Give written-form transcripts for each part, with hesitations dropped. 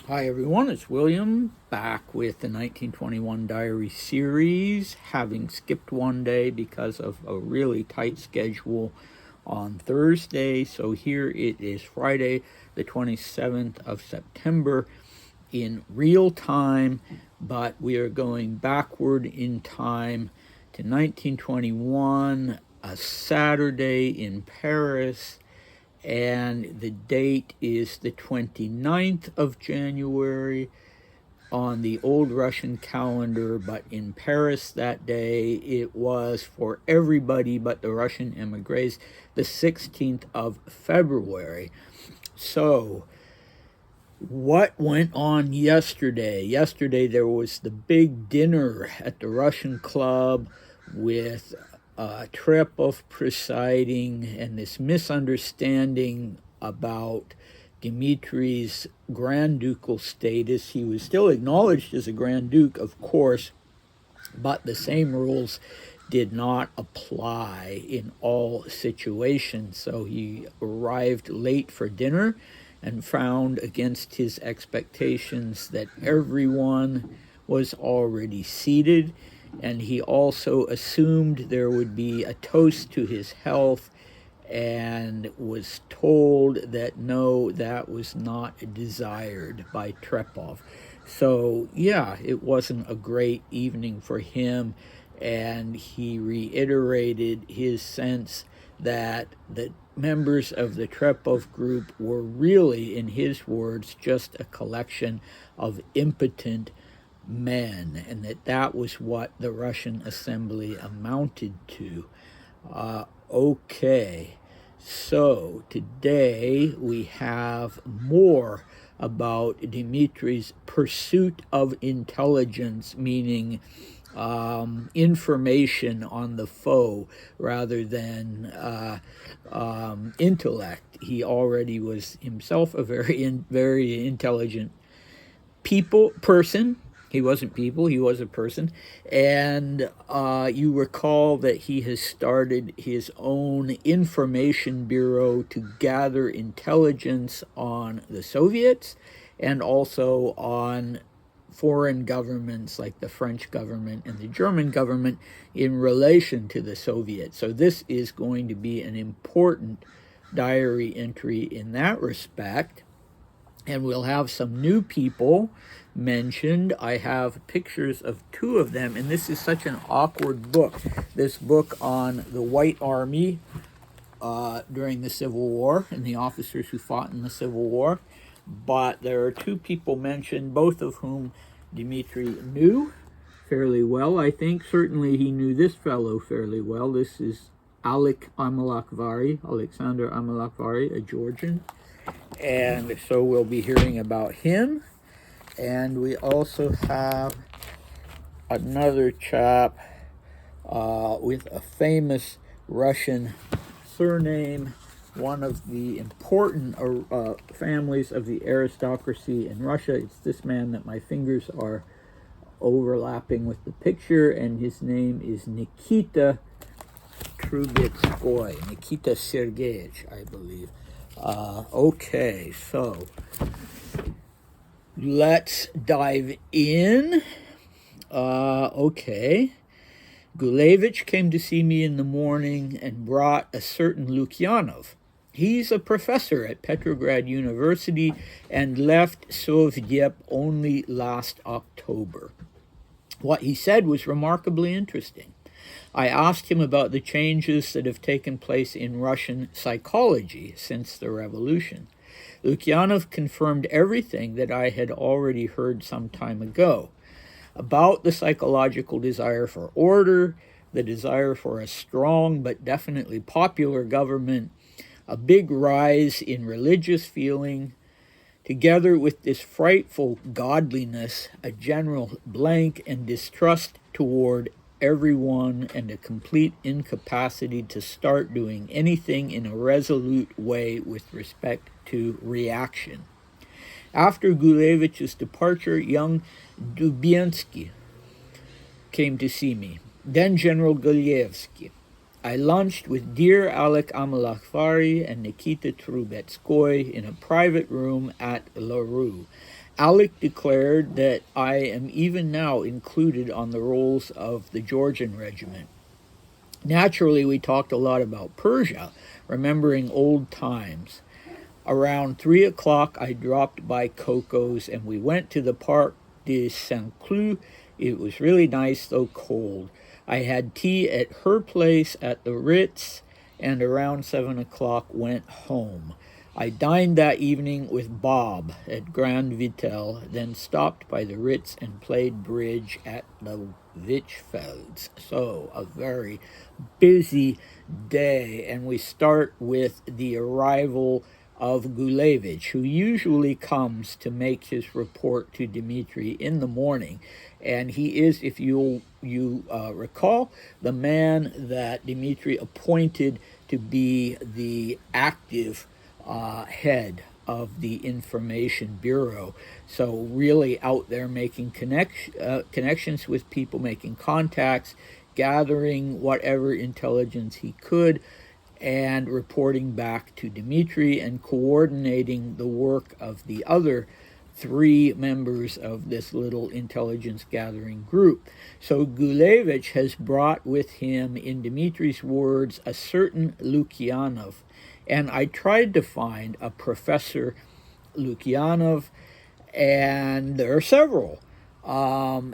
Hi everyone, it's William back with the 1921 Diary series, having skipped one day because of a really tight schedule on Thursday. So here it is Friday, the 27th of September in real time, but we are going backward in time to 1921, a Saturday in Paris, and the date is the 29th of January on the old Russian calendar, but in Paris that day it was for everybody but the Russian emigres, the 16th of February. So, what went on yesterday? Yesterday there was the big dinner at the Russian club with Trepov presiding, and this misunderstanding about Dmitri's Grand Ducal status. He was still acknowledged as a Grand Duke, of course, but the same rules did not apply in all situations. So he arrived late for dinner and found, against his expectations, that everyone was already seated, and he also assumed there would be a toast to his health and was told that no, that was not desired by Trepov. So, yeah, it wasn't a great evening for him, and he reiterated his sense that the members of the Trepov group were really, in his words, just a collection of impotent men, and that was what the Russian assembly amounted to. Okay, so today we have more about Dmitri's pursuit of intelligence, meaning information on the foe rather than intellect. He already was himself a very intelligent person. He wasn't people, he was a person. And you recall that he has started his own information bureau to gather intelligence on the Soviets and also on foreign governments like the French government and the German government in relation to the Soviets. So this is going to be an important diary entry in that respect. And we'll have some new people mentioned. I have pictures of two of them, and this is such an awkward book. This book on the White Army during the Civil War and the officers who fought in the Civil War. But there are two people mentioned, both of whom Dmitri knew fairly well, I think. Certainly he knew this fellow fairly well. This is Alexander Amalakvari, a Georgian. And so we'll be hearing about him. And we also have another chap with a famous Russian surname, one of the important families of the aristocracy in Russia. It's this man that my fingers are overlapping with the picture, and his name is Nikita Trubetskoy, Nikita Sergeyevich, I believe. Okay, so let's dive in. Okay. Gulevich came to see me in the morning and brought a certain Lukyanov. He's a professor at Petrograd University and left Sovdep only last October. What he said was remarkably interesting. I asked him about the changes that have taken place in Russian psychology since the revolution. Lukyanov confirmed everything that I had already heard some time ago about the psychological desire for order, the desire for a strong but definitely popular government, a big rise in religious feeling, together with this frightful godliness, a general blank and distrust toward everyone, and a complete incapacity to start doing anything in a resolute way with respect to reaction. After Gulevich's departure, young Dubinsky came to see me, then General Golievsky. I lunched with dear Alek Amalakvari and Nikita Trubetskoy in a private room at La Rue. Alec declared that I am even now included on the rolls of the Georgian regiment. Naturally, we talked a lot about Persia, remembering old times. Around 3 o'clock, I dropped by Coco's and we went to the Parc de Saint Cloud. It was really nice, though cold. I had tea at her place at the Ritz, and around 7 o'clock went home. I dined that evening with Bob at Grand Vitel, then stopped by the Ritz and played bridge at the Vichfelds. So, a very busy day, and we start with the arrival of Gulevich, who usually comes to make his report to Dmitri in the morning. And he is, if you recall, the man that Dmitri appointed to be the active head of the Information Bureau. So really out there making connections with people, making contacts, gathering whatever intelligence he could, and reporting back to Dmitri and coordinating the work of the other 3 members of this little intelligence gathering group. So Gulevich has brought with him, in Dmitri's words, a certain Lukyanov. And I tried to find a Professor Lukyanov, and there are several. And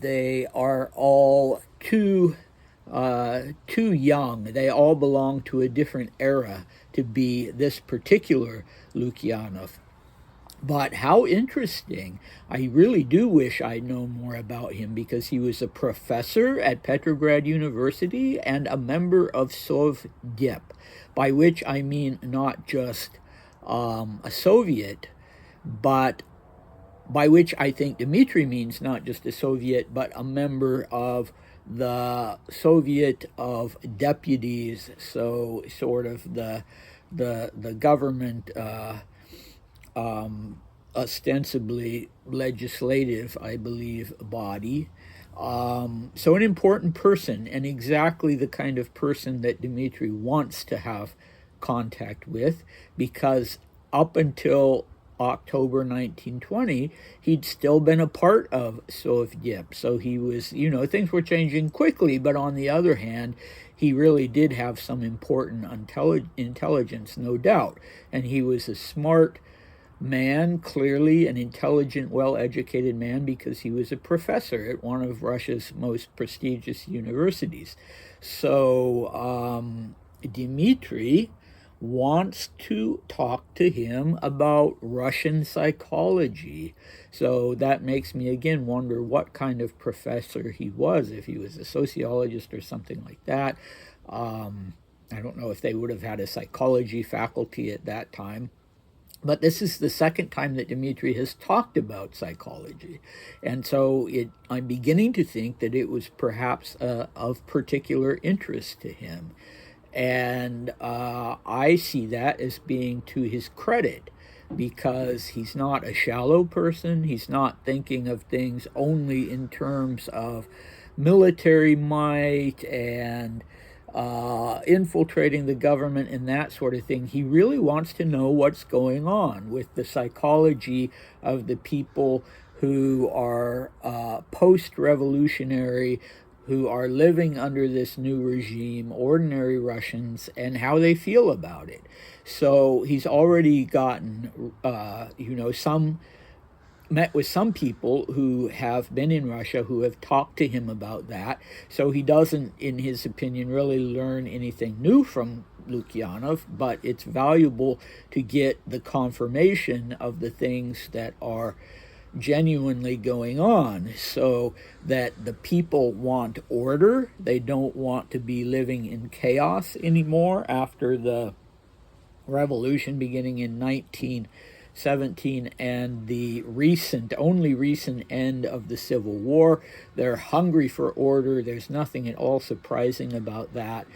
they are all too young. They all belong to a different era to be this particular Lukyanov. But how interesting. I really do wish I'd known more about him, because he was a professor at Petrograd University and a member of Sovdep, by which I mean not just a Soviet, but by which I think Dmitri means not just a Soviet, but a member of the Soviet of Deputies, so sort of the government, ostensibly legislative, I believe, body. So an important person, and exactly the kind of person that Dmitri wants to have contact with, because up until October 1920, he'd still been a part of Sovdep. So he was, things were changing quickly, but on the other hand, he really did have some important intelligence, no doubt. And he was a smart man, clearly an intelligent, well-educated man, because he was a professor at one of Russia's most prestigious universities. So Dmitri wants to talk to him about Russian psychology. So that makes me again wonder what kind of professor he was, if he was a sociologist or something like that. I don't know if they would have had a psychology faculty at that time. But this is the second time that Dmitri has talked about psychology. And so I'm beginning to think that it was perhaps of particular interest to him. And I see that as being to his credit, because he's not a shallow person. He's not thinking of things only in terms of military might and infiltrating the government and that sort of thing. He really wants to know what's going on with the psychology of the people who are post-revolutionary, who are living under this new regime, ordinary Russians, and how they feel about it. So he's already gotten, met with some people who have been in Russia who have talked to him about that. So he doesn't, in his opinion, really learn anything new from Lukyanov, but it's valuable to get the confirmation of the things that are genuinely going on, so that the people want order. They don't want to be living in chaos anymore after the revolution beginning in 1917 and the only recent end of the Civil War. They're hungry for order. There's nothing at all surprising about that.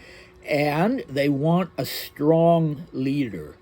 And they want a strong leader.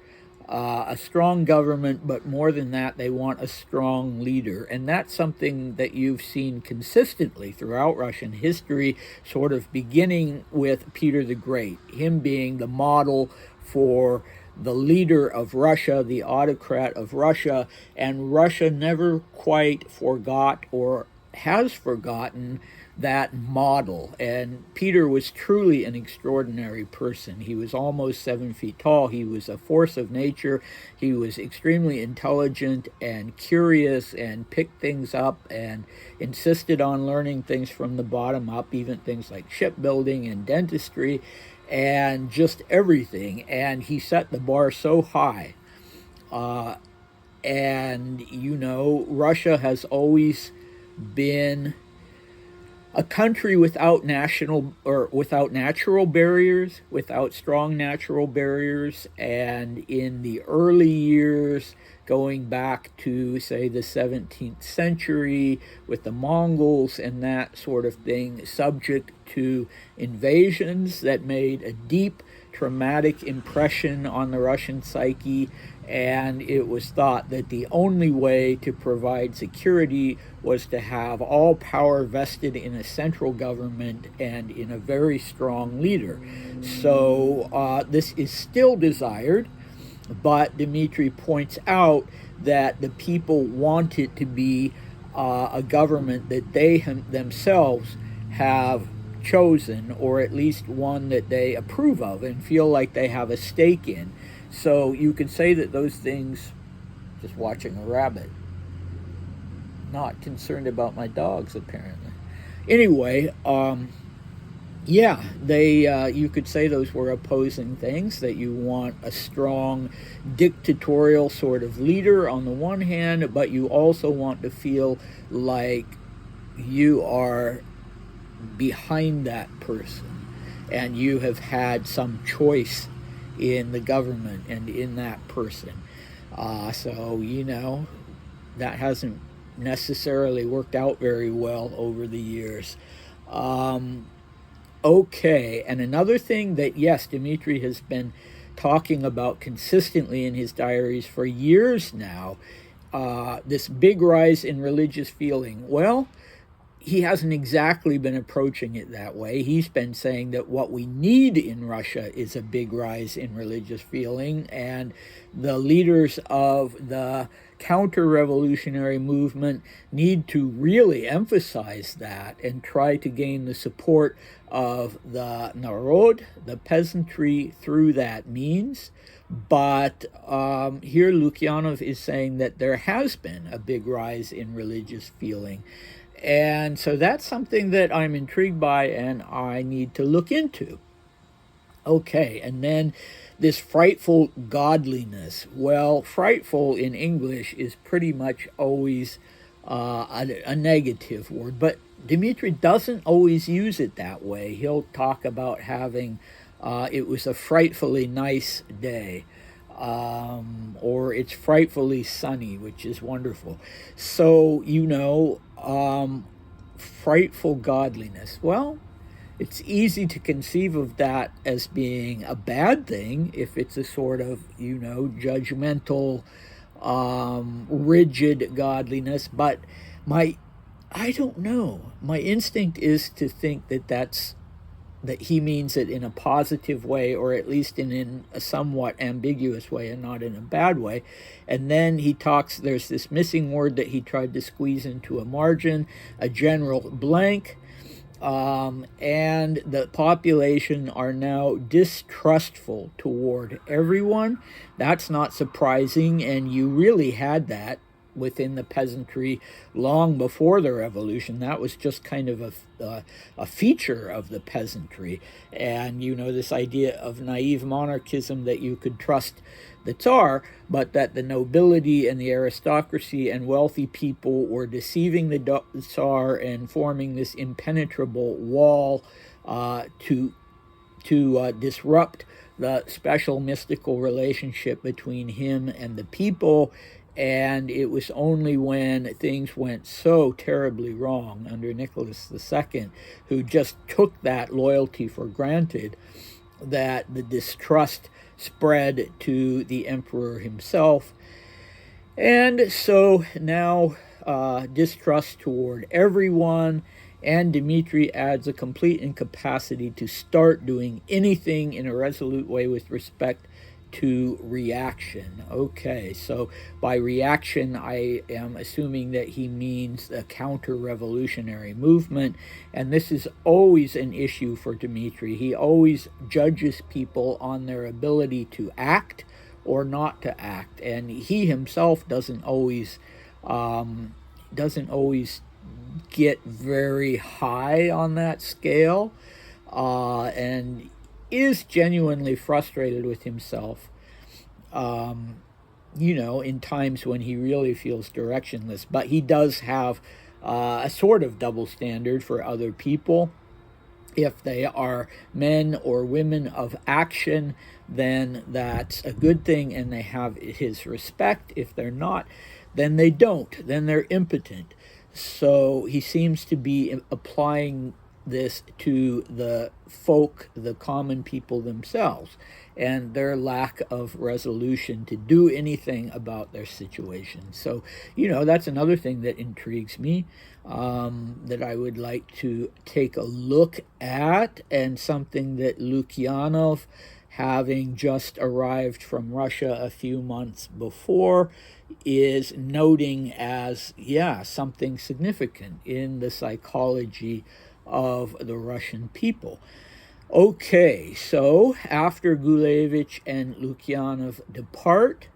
A strong government, but more than that, they want a strong leader. And that's something that you've seen consistently throughout Russian history, sort of beginning with Peter the Great, him being the model for the leader of Russia, the autocrat of Russia, and Russia never quite forgot or has forgotten that model. And Peter was truly an extraordinary person. He was almost 7 feet tall. He was a force of nature. He was extremely intelligent and curious and picked things up and insisted on learning things from the bottom up, even things like shipbuilding and dentistry and just everything. And he set the bar so high. And, Russia has always been a country without natural barriers, without strong natural barriers. And in the early years, going back to, say, the 17th century with the Mongols and that sort of thing, subject to invasions that made a deep traumatic impression on the Russian psyche. And it was thought that the only way to provide security was to have all power vested in a central government and in a very strong leader. So this is still desired, but Dmitri points out that the people want it to be a government that they themselves have chosen, or at least one that they approve of and feel like they have a stake in. So you could say that those things, just watching a rabbit, not concerned about my dogs apparently. Anyway, you could say those were opposing things, that you want a strong dictatorial sort of leader on the one hand, but you also want to feel like you are behind that person and you have had some choice in the government and in that person. So that hasn't necessarily worked out very well over the years. Okay, and another thing that, yes, Dmitri has been talking about consistently in his diaries for years now, this big rise in religious feeling. Well, he hasn't exactly been approaching it that way. He's been saying that what we need in Russia is a big rise in religious feeling, and the leaders of the counter-revolutionary movement need to really emphasize that and try to gain the support of the narod, the peasantry, through that means. But here Lukyanov is saying that there has been a big rise in religious feeling. And so that's something that I'm intrigued by and I need to look into. Okay, and then this frightful godliness. Well, frightful in English is pretty much always a negative word, but Dmitri doesn't always use it that way. He'll talk about having, it was a frightfully nice day. Or it's frightfully sunny, which is wonderful. So, frightful godliness. Well, it's easy to conceive of that as being a bad thing if it's a sort of, judgmental, rigid godliness. But I don't know. My instinct is to think that he means it in a positive way, or at least in a somewhat ambiguous way and not in a bad way. And then he talks, there's this missing word that he tried to squeeze into a margin, a general blank, and the population are now distrustful toward everyone. That's not surprising, and you really had that within the peasantry long before the revolution. That was just kind of a feature of the peasantry. And, this idea of naive monarchism, that you could trust the Tsar, but that the nobility and the aristocracy and wealthy people were deceiving the Tsar and forming this impenetrable wall to disrupt the special mystical relationship between him and the people. And it was only when things went so terribly wrong under Nicholas II, who just took that loyalty for granted, that the distrust spread to the emperor himself. And so now distrust toward everyone, and Dmitri adds a complete incapacity to start doing anything in a resolute way with respect to reaction. Okay, so by reaction, I am assuming that he means the counter-revolutionary movement, and this is always an issue for Dmitri. He always judges people on their ability to act or not to act, and he himself doesn't always get very high on that scale, and is genuinely frustrated with himself, in times when he really feels directionless. But he does have a sort of double standard for other people. If they are men or women of action, then that's a good thing and they have his respect. If they're not, then they don't. Then they're impotent. So he seems to be applying this to the folk, the common people themselves, and their lack of resolution to do anything about their situation. So, that's another thing that intrigues me, that I would like to take a look at, and something that Lukyanov, having just arrived from Russia a few months before, is noting as, something significant in the psychology of the Russian people. Okay, so after Gulevich and Lukyanov depart,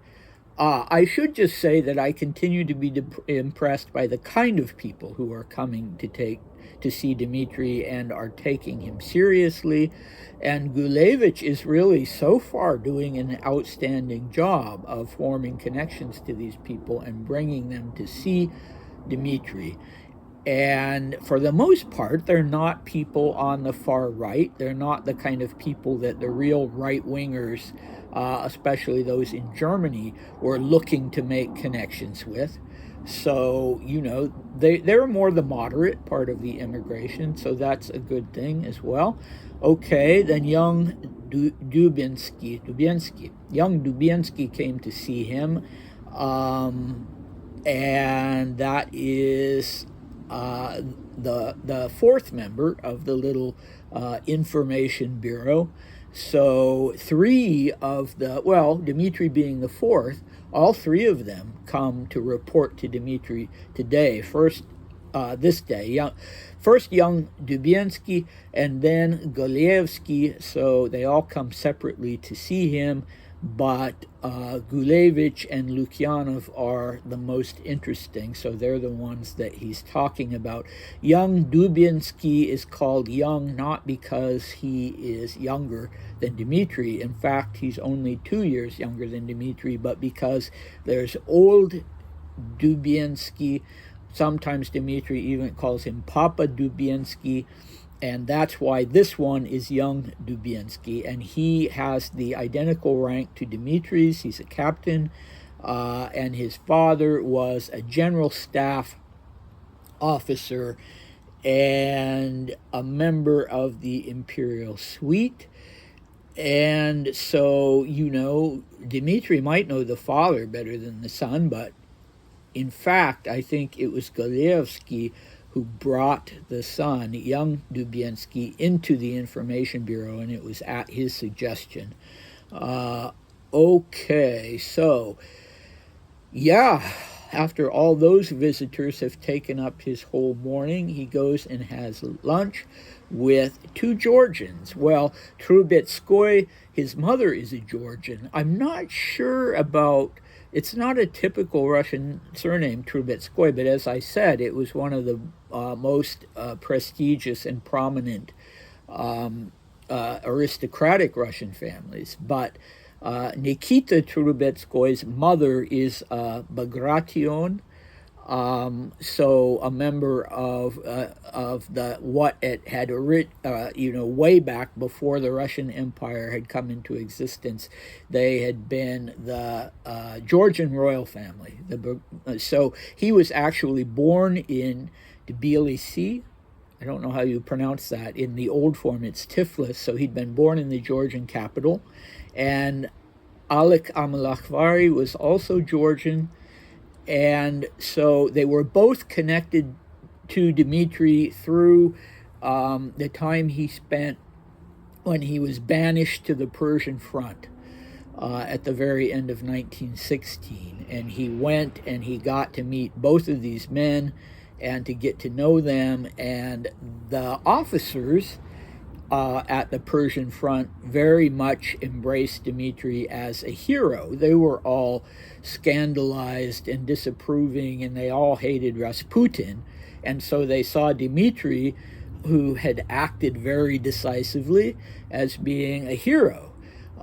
I should just say that I continue to be impressed by the kind of people who are coming to see Dmitri and are taking him seriously. And Gulevich is really so far doing an outstanding job of forming connections to these people and bringing them to see Dmitri. And for the most part, they're not people on the far right. They're not the kind of people that the real right-wingers, especially those in Germany, were looking to make connections with. So, they're more the moderate part of the immigration, so that's a good thing as well. Okay, then young Dubinsky came to see him, and that is the fourth member of the little information bureau. So Dmitri being the fourth, all three of them come to report to Dmitri today. First young Dubinsky and then Golievsky, so they all come separately to see him, but Gulevich and Lukyanov are the most interesting, so they're the ones that he's talking about. Young Dubinsky is called young not because he is younger than Dmitri. In fact, he's only 2 years younger than Dmitri, but because there's old Dubinsky. Sometimes Dmitri even calls him Papa Dubinsky, and that's why this one is young Dubinsky, and he has the identical rank to Dmitri's. He's a captain, and his father was a general staff officer and a member of the imperial suite. And so, Dmitri might know the father better than the son, but in fact, I think it was Golievsky who brought the son, young Dubinsky, into the Information Bureau, and it was at his suggestion. Okay, so, after all those visitors have taken up his whole morning, he goes and has lunch with two Georgians. Well, Trubetskoy, his mother is a Georgian. I'm not sure about... It's not a typical Russian surname, Trubetskoy, but as I said, it was one of the most prestigious and prominent aristocratic Russian families. But Nikita Trubetskoy's mother is Bagration, so a member of the what it had way back before the Russian Empire had come into existence. They had been the Georgian royal family. So he was actually born in Tbilisi. I don't know how you pronounce that. In the old form, it's Tiflis. So he'd been born in the Georgian capital, and Alek Amalakvari was also Georgian. And so they were both connected to Dmitri through the time he spent when he was banished to the Persian front. at the very end of 1916. And he went and he got to meet both of these men and to get to know them. And the officers at the Persian front very much embraced Dmitri as a hero. They were all scandalized and disapproving, and they all hated Rasputin. And so they saw Dmitri, who had acted very decisively, as being a hero.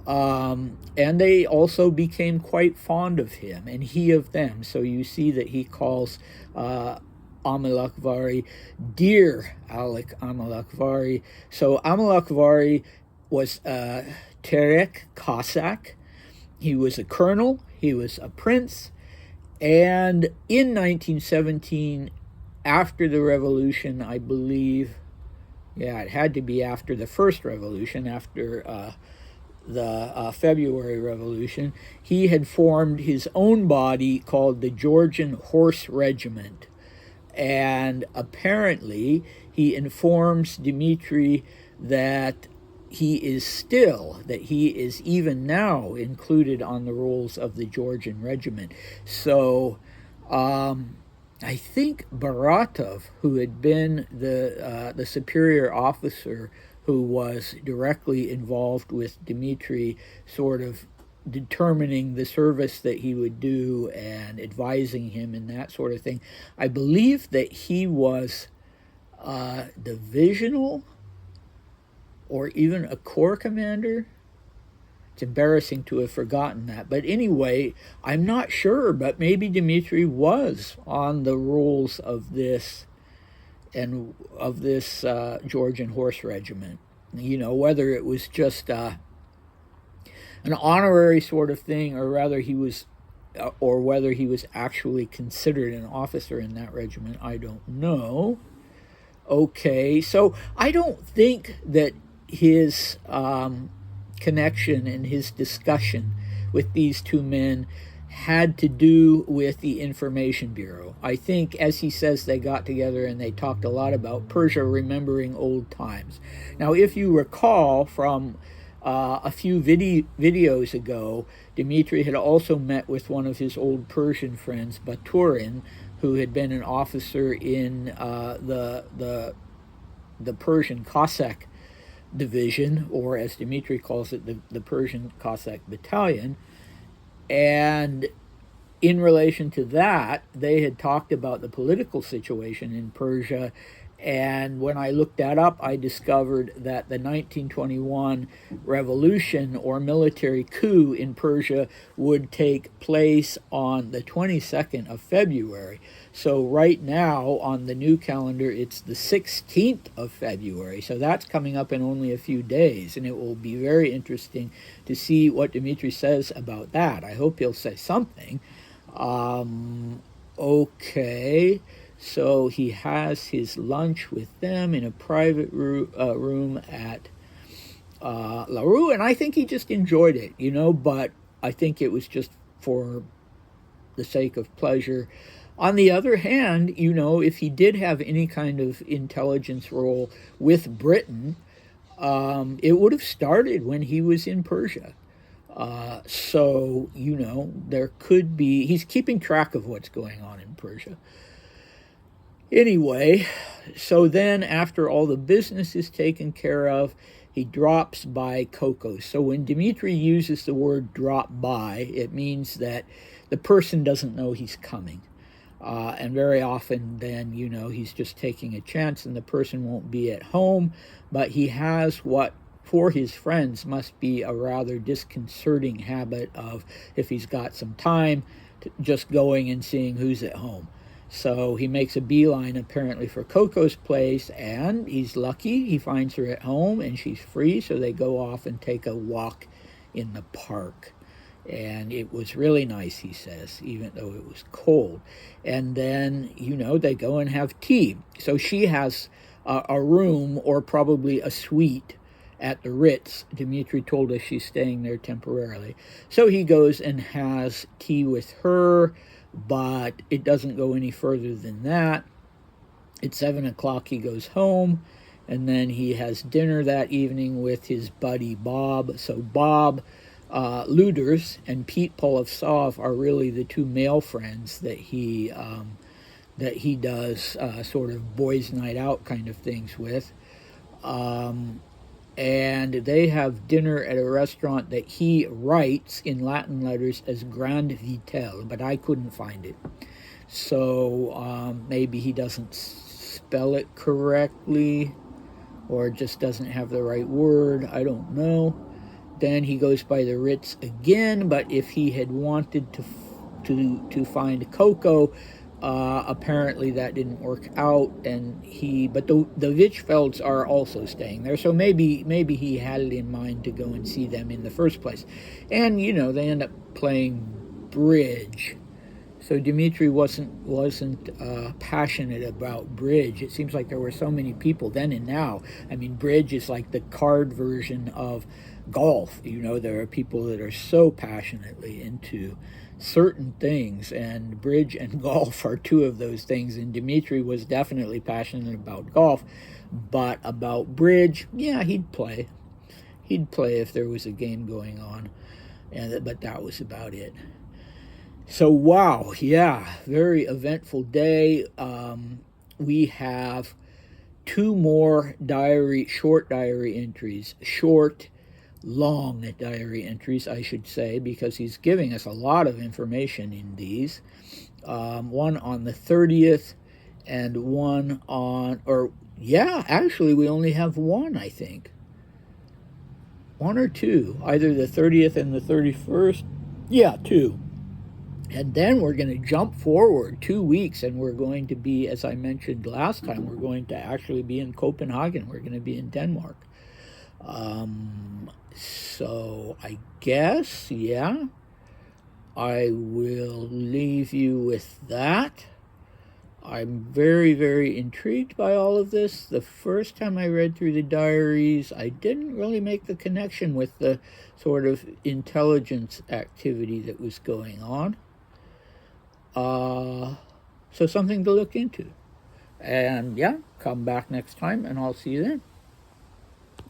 And they also became quite fond of him, and he of them. So you see that he calls Amalakvari, dear Alec Amalakvari. So Amalakvari was a Terek Cossack. He was a colonel, he was a prince, and in 1917, after the revolution, I believe, yeah, it had to be after the first revolution, after the February Revolution, he had formed his own body called the Georgian Horse Regiment. And apparently he informs Dmitri that he is even now included on the rolls of the Georgian regiment. So I think Baratov, who had been the superior officer who was directly involved with Dmitri, sort of determining the service that he would do and advising him and that sort of thing. I believe that he was divisional or even a corps commander. It's embarrassing to have forgotten that. But anyway, I'm not sure, but maybe Dmitri was on the rolls of this and of this Georgian Horse Regiment. You know, whether it was just an honorary sort of thing, or whether he was actually considered an officer in that regiment, I don't know. Okay, so I don't think that his connection and his discussion with these two men had to do with the Information Bureau. I think, as he says, they got together and they talked a lot about Persia, remembering old times. Now, if you recall from a few videos ago, Dmitri had also met with one of his old Persian friends, Baturin, who had been an officer in the Persian Cossack division, or as Dmitri calls it, the Persian Cossack battalion. And in relation to that, they had talked about the political situation in Persia. And when I looked that up, I discovered that the 1921 revolution or military coup in Persia would take place on the 22nd of February. So right now on the new calendar, it's the 16th of February. So that's coming up in only a few days. And it will be very interesting to see what Dmitri says about that. I hope he'll say something. Okay. So he has his lunch with them in a private room at La Rue, and I think he just enjoyed it, you know, but I think it was just for the sake of pleasure. On the other hand, you know, if he did have any kind of intelligence role with Britain, it would have started when he was in Persia. So, you know, there could be, he's keeping track of what's going on in Persia. Anyway, so then after all the business is taken care of, he drops by Kokos. So when Dmitri uses the word drop by, it means that the person doesn't know he's coming. And very often then, you know, he's just taking a chance and the person won't be at home, but he has what for his friends must be a rather disconcerting habit of, if he's got some time, just going and seeing who's at home. So he makes a beeline apparently for Coco's place, and he's lucky. He finds her at home and she's free, so they go off and take a walk in the park. And it was really nice, he says, even though it was cold. And then, you know, they go and have tea. So she has a room, or probably a suite, at the Ritz. Dmitri told us she's staying there temporarily. So he goes and has tea with her, but it doesn't go any further than that. At 7 o'clock he goes home, and then he has dinner that evening with his buddy Bob. So Bob Luders and Pete Polovtsov are really the two male friends that he does sort of boys' night out kind of things with. And they have dinner at a restaurant that he writes in Latin letters as Grand Vitel, but I couldn't find it. So maybe he doesn't spell it correctly or just doesn't have the right word. I don't know. Then he goes by the Ritz again, but if he had wanted to find Coco, apparently that didn't work out, but the Vitchfelds are also staying there, so maybe he had it in mind to go and see them in the first place. And they end up playing bridge. So Dmitri wasn't passionate about bridge. It seems like there were so many people then and now. I mean, bridge is like the card version of golf. There are people that are so passionately into certain things, and bridge and golf are two of those things. And Dmitri was definitely passionate about golf, but about bridge, yeah, he'd play if there was a game going on, but that was about it. So wow, yeah, very eventful day. We have two more short diary entries, long diary entries, I should say, because he's giving us a lot of information in these. One on the 30th and one actually we only have one, I think. One or two, either the 30th and the 31st. Yeah, two. And then we're going to jump forward 2 weeks, and we're going to be, as I mentioned last time, we're going to actually be in Copenhagen. We're going to be in Denmark. So I guess, yeah, I will leave you with that. I'm very, very intrigued by all of this. The first time I read through the diaries, I didn't really make the connection with the sort of intelligence activity that was going on. So something to look into. And yeah, come back next time and I'll see you then.